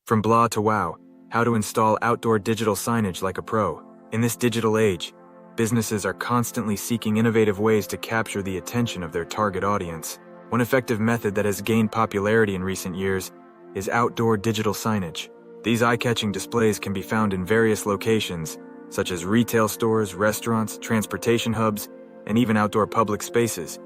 From blah to wow, how to install outdoor digital signage like a pro. In this digital age, businesses are constantly seeking innovative ways to capture the attention of their target audience. One effective method that has gained popularity in recent years is outdoor digital signage. These eye-catching displays can be found in various locations, such as retail stores, restaurants, transportation hubs, and even outdoor public spaces.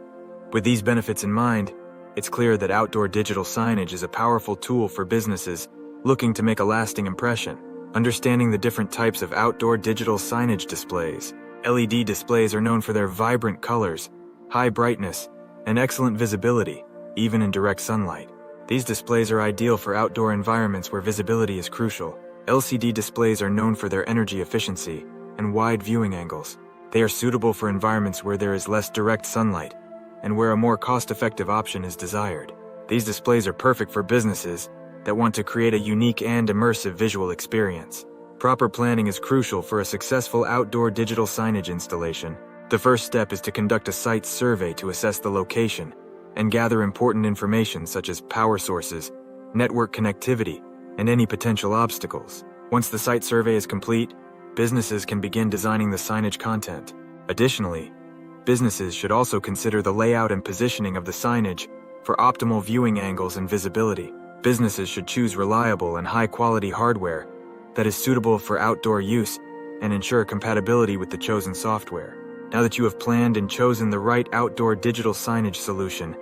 With these benefits in mind, it's clear that outdoor digital signage is a powerful tool for businesses looking to make a lasting impression. Understanding the different types of outdoor digital signage displays. LED displays are known for their vibrant colors, high brightness, and excellent visibility, even in direct sunlight. These displays are ideal for outdoor environments where visibility is crucial. LCD displays are known for their energy efficiency and wide viewing angles. They are suitable for environments where there is less direct sunlight and where a more cost-effective option is desired. These displays are perfect for businesses that want to create a unique and immersive visual experience. Proper planning is crucial for a successful outdoor digital signage installation. The first step is to conduct a site survey to assess the location and gather important information such as power sources, network connectivity, and any potential obstacles. Once the site survey is complete, businesses can begin designing the signage content. Additionally, businesses should also consider the layout and positioning of the signage for optimal viewing angles and visibility. Businesses should choose reliable and high-quality hardware that is suitable for outdoor use and ensure compatibility with the chosen software. Now that you have planned and chosen the right outdoor digital signage solution,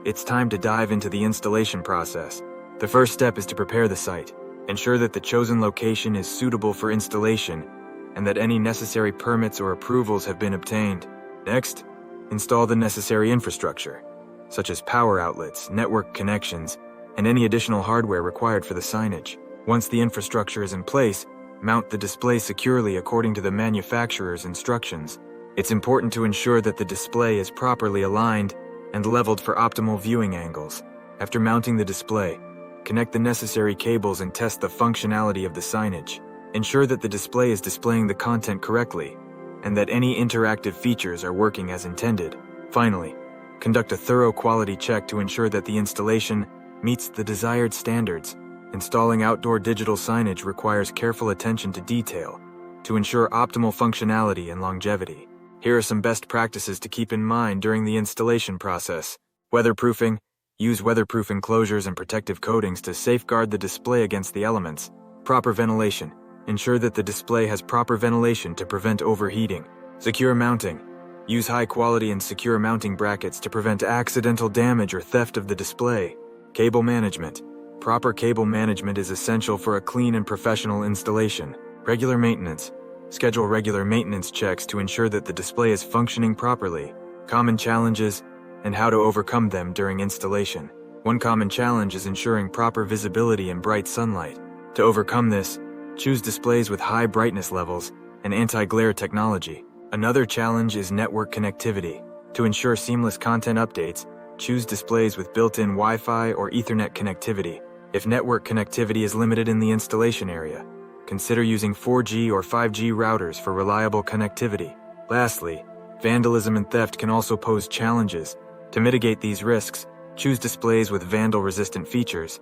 it's time to dive into the installation process. The first step is to prepare the site. Ensure that the chosen location is suitable for installation and that any necessary permits or approvals have been obtained. Next, install the necessary infrastructure, such as power outlets, network connections, and any additional hardware required for the signage. Once the infrastructure is in place, mount the display securely according to the manufacturer's instructions. It's important to ensure that the display is properly aligned and leveled for optimal viewing angles. After mounting the display, connect the necessary cables and test the functionality of the signage. Ensure that the display is displaying the content correctly and that any interactive features are working as intended. Finally, conduct a thorough quality check to ensure that the installation meets the desired standards. Installing outdoor digital signage requires careful attention to detail to ensure optimal functionality and longevity. Here are some best practices to keep in mind during the installation process. Weatherproofing. Use weatherproof enclosures and protective coatings to safeguard the display against the elements. Proper ventilation. Ensure that the display has proper ventilation to prevent overheating. Secure mounting. Use high-quality and secure mounting brackets to prevent accidental damage or theft of the display. Cable management. Proper cable management is essential for a clean and professional installation. Regular maintenance. Schedule regular maintenance checks to ensure that the display is functioning properly. Common challenges and how to overcome them during installation. One common challenge is ensuring proper visibility in bright sunlight. To overcome this, choose displays with high brightness levels and anti-glare technology. Another challenge is network connectivity. To ensure seamless content updates, choose displays with built-in Wi-Fi or Ethernet connectivity. If network connectivity is limited in the installation area, consider using 4G or 5G routers for reliable connectivity. Lastly, vandalism and theft can also pose challenges. To mitigate these risks, choose displays with vandal-resistant features,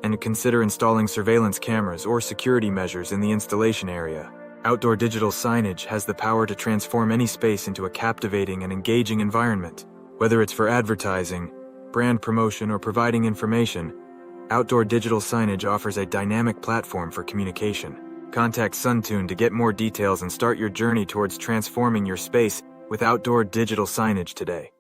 and consider installing surveillance cameras or security measures in the installation area. Outdoor digital signage has the power to transform any space into a captivating and engaging environment. Whether it's for advertising, brand promotion, or providing information, outdoor digital signage offers a dynamic platform for communication. Contact Suntune to get more details and start your journey towards transforming your space with outdoor digital signage today.